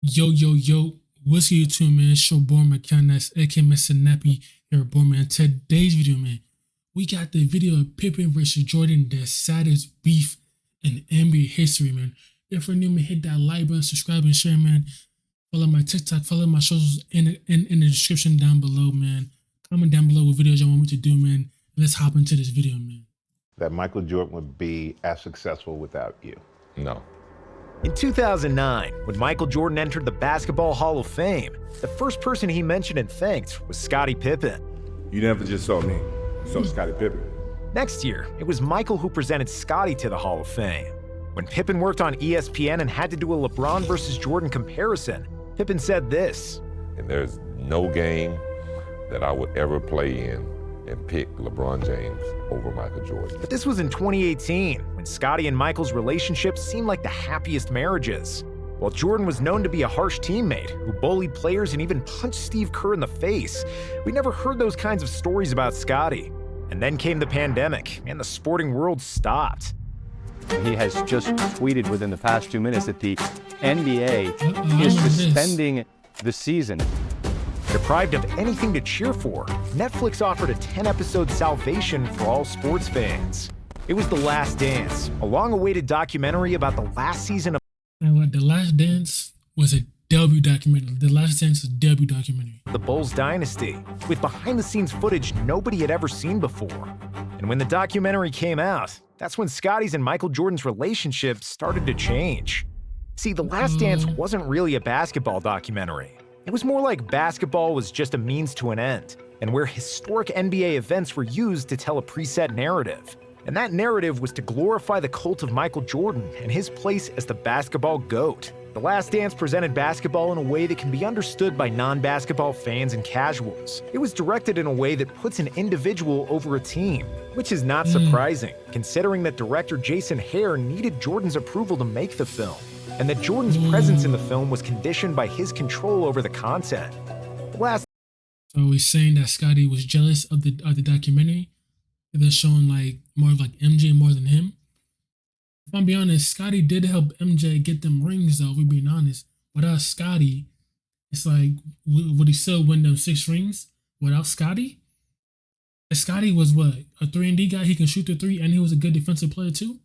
Yo, yo, yo, what's good, YouTube, man? It's your boy, Mickal, aka Mr. Nappy, here, boy, man. Today's video, man, we got the video of Pippen versus Jordan, the saddest beef in NBA history, man. If you're new, man, hit that like button, subscribe, and share, man. Follow my TikTok, follow my socials in the description down below, man. Comment down below what videos y'all want me to do, man. Let's hop into this video, man. That Michael Jordan would be as successful without you? No. In 2009, when Michael Jordan entered the Basketball Hall of Fame, the first person he mentioned and thanked was Scottie Pippen. You never just saw me. You saw Scottie Pippen. Next year, it was Michael who presented Scottie to the Hall of Fame. When Pippen worked on ESPN and had to do a LeBron versus Jordan comparison, Pippen said this. And there's no game that I would ever play in and pick LeBron James over Michael Jordan. But this was in 2018, when Scottie and Michael's relationship seemed like the happiest marriages. While Jordan was known to be a harsh teammate who bullied players and even punched Steve Kerr in the face, we never heard those kinds of stories about Scottie. And then came the pandemic, and the sporting world stopped. He has just tweeted within the past 2 minutes that the NBA is suspending the season. Deprived of anything to cheer for, Netflix offered a 10-episode salvation for all sports fans. It was The Last Dance, a long-awaited documentary about the last season of The Last Dance was a debut documentary. The Last Dance is a debut documentary. the Bulls dynasty, with behind-the-scenes footage nobody had ever seen before. And when the documentary came out, that's when Scottie's and Michael Jordan's relationship started to change. See, The Last Dance wasn't really a basketball documentary. It was more like basketball was just a means to an end, and where historic NBA events were used to tell a preset narrative. And that narrative was to glorify the cult of Michael Jordan and his place as the basketball GOAT. The Last Dance presented basketball in a way that can be understood by non-basketball fans and casuals. It was directed in a way that puts an individual over a team, which is not surprising, considering that director Jason Hare needed Jordan's approval to make the film, and that Jordan's presence in the film was conditioned by his control over the content. So he's saying that Scottie was jealous of the documentary. They're showing like more of like MJ more than him. If I'm being honest, Scottie did help MJ get them rings though, if we're being honest. Without Scottie, it's like, would he still win them 6 rings without Scottie? And Scottie was what? A 3-and-D guy, he can shoot the 3 and he was a good defensive player too?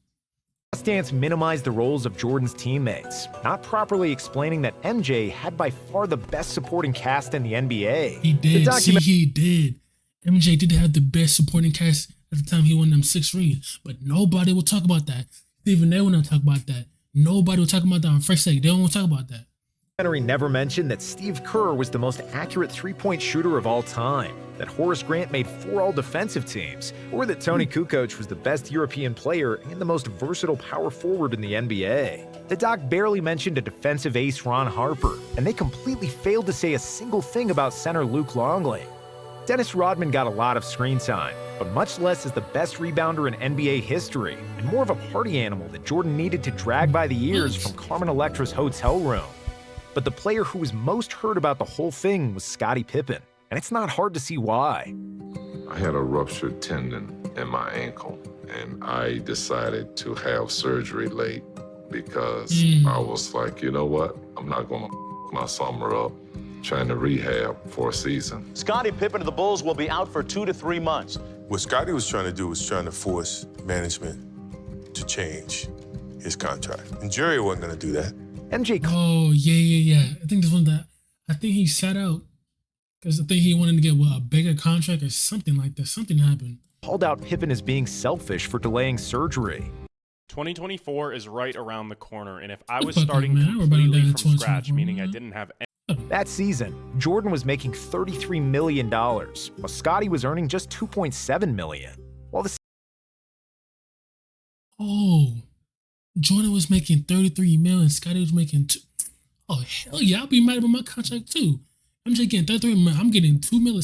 Last Dance minimized the roles of Jordan's teammates, not properly explaining that MJ had by far the best supporting cast in the NBA. He did. He did. MJ did have the best supporting cast at the time he won them 6 rings, but nobody will talk about that. Even they will not talk about that. Nobody will talk about that on First Take. They don't want to talk about that. The documentary never mentioned that Steve Kerr was the most accurate three-point shooter of all time, that Horace Grant made 4 all-defensive teams, or that Tony Kukoc was the best European player and the most versatile power forward in the NBA. The doc barely mentioned a defensive ace Ron Harper, and they completely failed to say a single thing about center Luke Longley. Dennis Rodman got a lot of screen time, but much less as the best rebounder in NBA history, and more of a party animal that Jordan needed to drag by the ears from Carmen Electra's hotel room. But the player who was most heard about the whole thing was Scottie Pippen, and it's not hard to see why. I had a ruptured tendon in my ankle, and I decided to have surgery late because I was like, you know what? I'm not going to my summer up trying to rehab for a season. Scottie Pippen of the Bulls will be out for 2 to 3 months. What Scottie was trying to do was trying to force management to change his contract. And Jerry wasn't going to do that. MJ Oh, yeah. I think this one that I think he sat out because I think he wanted to get a bigger contract or something like that. Something happened. called out Pippen as being selfish for delaying surgery. 2024 is right around the corner, and if I was Fuck starting man, everybody completely died in from scratch, 2024, meaning I man. didn't have That season, Jordan was making $33 million, while Scottie was earning just $2.7 million. While the Jordan was making 33 million. Scottie was making 2. Oh, hell yeah. I'll be mad about my contract too. I'm just getting 33 million. I'm getting 2 million.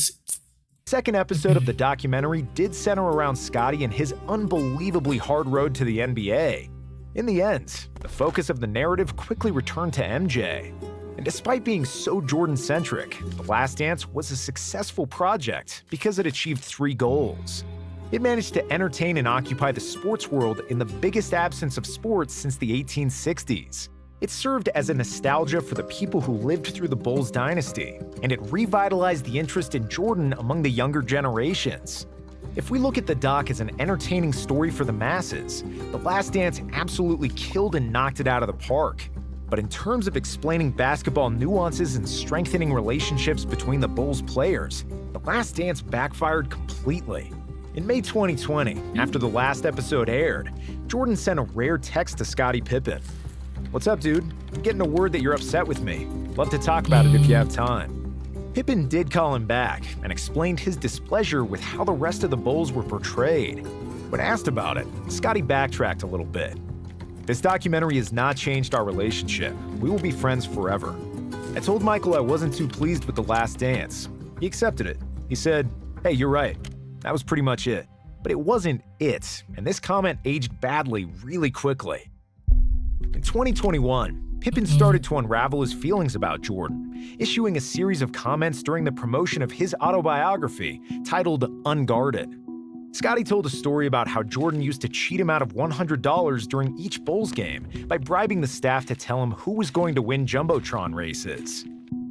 second episode of the documentary did center around Scottie and his unbelievably hard road to the NBA. In the end, the focus of the narrative quickly returned to MJ. And despite being so Jordan-centric, The Last Dance was a successful project because it achieved 3 goals. It managed to entertain and occupy the sports world in the biggest absence of sports since the 1860s. It served as a nostalgia for the people who lived through the Bulls dynasty, and it revitalized the interest in Jordan among the younger generations. If we look at the doc as an entertaining story for the masses, The Last Dance absolutely killed and knocked it out of the park. But in terms of explaining basketball nuances and strengthening relationships between the Bulls players, The Last Dance backfired completely. In May 2020, after the last episode aired, Jordan sent a rare text to Scottie Pippen. "What's up, dude? I'm getting a word that you're upset with me. Love to talk about it if you have time." Pippen did call him back and explained his displeasure with how the rest of the Bulls were portrayed. When asked about it, Scottie backtracked a little bit. "This documentary has not changed our relationship. We will be friends forever. I told Mickal I wasn't too pleased with The Last Dance. He accepted it. He said, 'Hey, you're right.' That was pretty much it. But it wasn't it, and this comment aged badly really quickly." In 2021, Pippen started to unravel his feelings about Jordan, issuing a series of comments during the promotion of his autobiography titled Unguarded. Scottie told a story about how Jordan used to cheat him out of $100 during each Bulls game by bribing the staff to tell him who was going to win Jumbotron races.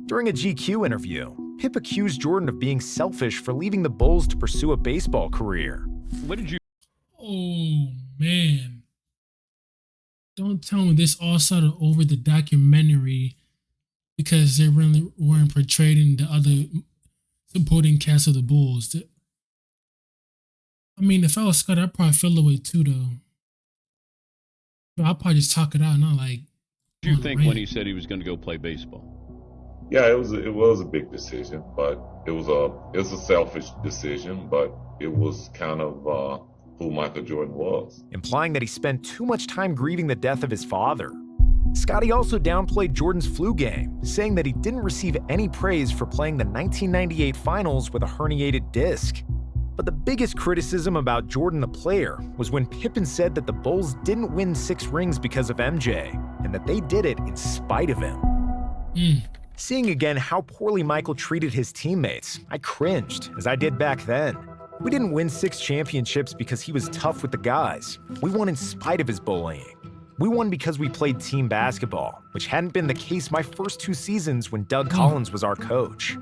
During a GQ interview, Pip accused Jordan of being selfish for leaving the Bulls to pursue a baseball career. What did you? Oh, man. Don't tell me this all started over the documentary because they really weren't portrayed in the other supporting cast of the Bulls. I mean, if I was Scott, I'd probably feel the way too, though. But I'll probably just talk it out, not like. What did you think when he said he was going to go play baseball? Yeah, it was a big decision, but it was a selfish decision, but it was kind of who Michael Jordan was. Implying that he spent too much time grieving the death of his father. Scottie also downplayed Jordan's flu game, saying that he didn't receive any praise for playing the 1998 finals with a herniated disc. But the biggest criticism about Jordan the player was when Pippen said that the Bulls didn't win 6 rings because of MJ, and that they did it in spite of him. Seeing again how poorly Mickal treated his teammates, I cringed, as I did back then. We didn't win 6 championships because he was tough with the guys. We won in spite of his bullying. We won because we played team basketball, which hadn't been the case my first 2 seasons when Doug Collins was our coach.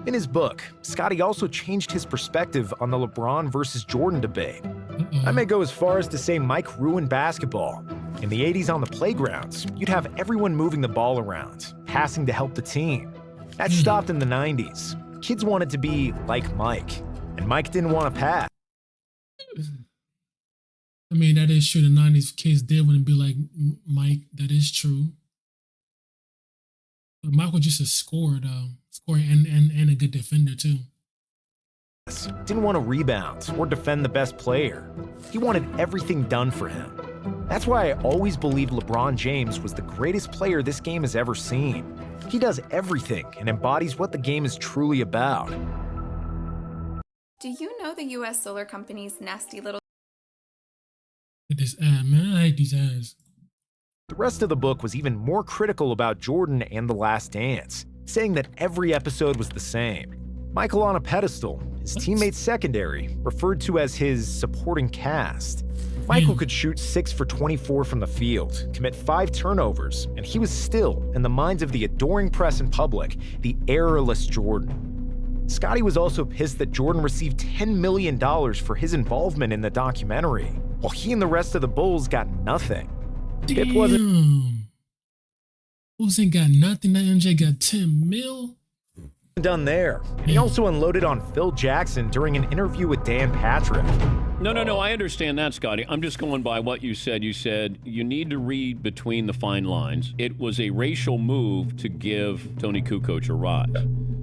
In his book, Scottie also changed his perspective on the LeBron versus Jordan debate. I may go as far as to say Mike ruined basketball. In the 80s on the playgrounds, you'd have everyone moving the ball around, passing to help the team. That stopped in the 90s. Kids wanted to be like Mike, and Mike didn't want to pass. I mean, that is true. The 90s kids did want to be like Mike. That is true. But Mike was just a scorer, though. Scorer and a good defender, too. Didn't want to rebound or defend the best player. He wanted everything done for him. That's why I always believed LeBron James was the greatest player this game has ever seen. He does everything and embodies what the game is truly about. Do you know the U.S. Solar Company's nasty little... This ad, man, I hate these ads. The rest of the book was even more critical about Jordan and The Last Dance, saying that every episode was the same. Mickal on a pedestal, his teammates secondary, referred to as his supporting cast. Mickal could shoot 6 for 24 from the field, commit 5 turnovers, and he was still, in the minds of the adoring press and public, the errorless Jordan. Scottie was also pissed that Jordan received $10 million for his involvement in the documentary, while he and the rest of the Bulls got nothing. Pip wasn't Bulls ain't got nothing. That MJ got 10 mil. Done there. And he also unloaded on Phil Jackson during an interview with Dan Patrick. No, I understand that, Scottie. I'm just going by what you said. You said you need to read between the fine lines. It was a racial move to give Tony Kukoc a rise.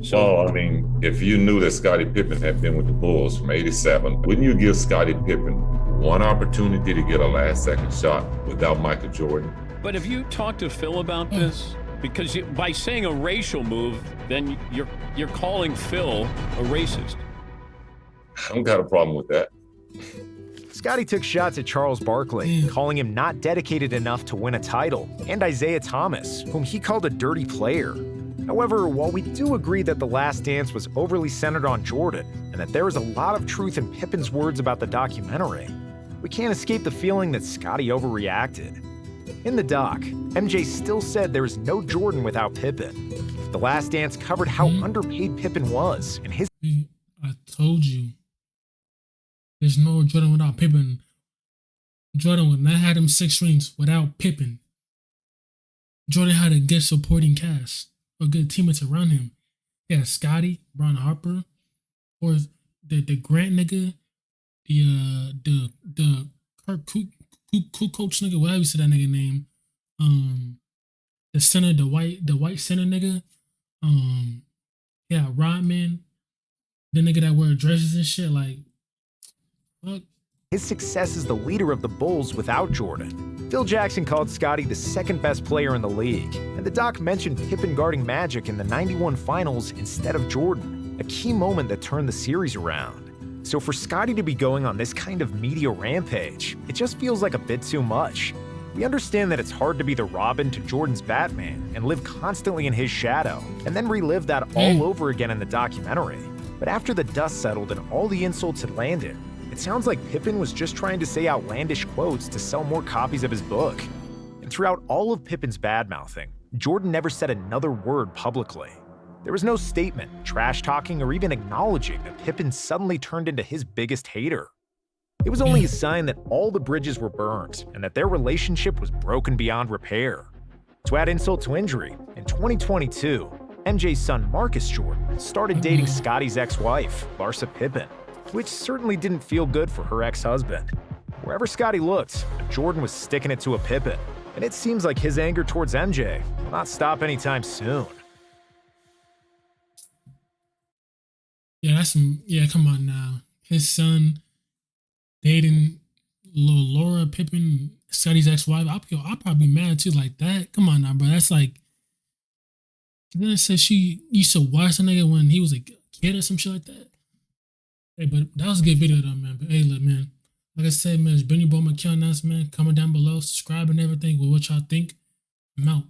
So, well, I mean, if you knew that Scottie Pippen had been with the Bulls from '87, wouldn't you give Scottie Pippen one opportunity to get a last-second shot without Michael Jordan? But have you talked to Phil about this? Because by saying a racial move, then you're calling Phil a racist. I don't got a problem with that. Scottie took shots at Charles Barkley, calling him not dedicated enough to win a title, and Isaiah Thomas, whom he called a dirty player. However, while we do agree that The Last Dance was overly centered on Jordan, and that there is a lot of truth in Pippen's words about the documentary, we can't escape the feeling that Scottie overreacted. In the doc, MJ still said there is no Jordan without Pippen. The Last Dance covered how underpaid Pippen was, and his... I told you. There's no Jordan without Pippen. Jordan would not have them 6 rings without Pippen. Jordan had a good supporting cast, or good teammates around him. He had Scotty, Ron Harper, or the Grant nigga, the Kirk coach nigga, whatever you said that nigga name. The center, the white center nigga. Yeah, Rodman, the nigga that wear dresses and shit. Like, fuck. His success as the leader of the Bulls without Jordan. Phil Jackson called Scotty the second best player in the league, and the doc mentioned Pippen guarding Magic in the '91 finals instead of Jordan, a key moment that turned the series around. So for Scotty to be going on this kind of media rampage, it just feels like a bit too much. We understand that it's hard to be the Robin to Jordan's Batman and live constantly in his shadow, and then relive that all over again in the documentary. But after the dust settled and all the insults had landed, it sounds like Pippen was just trying to say outlandish quotes to sell more copies of his book. And throughout all of Pippen's badmouthing, Jordan never said another word publicly. There was no statement, trash-talking, or even acknowledging that Pippen suddenly turned into his biggest hater. It was only a sign that all the bridges were burned and that their relationship was broken beyond repair. To add insult to injury, in 2022, MJ's son Marcus Jordan started dating Scotty's ex-wife, Larsa Pippen, which certainly didn't feel good for her ex-husband. Wherever Scotty looked, Jordan was sticking it to a Pippen, and it seems like his anger towards MJ will not stop anytime soon. Yeah, come on now. His son dating Laura Pippen, Scotty's ex-wife. I'll probably be mad too, like that. Come on now, bro. That's like, then it said she used to watch the nigga when he was a kid or some shit like that. Hey, but that was a good video though, man. But hey, look, man. Like I said, man, it's been your boy Mickal, man. Comment down below, subscribe and everything with what y'all think. I'm out.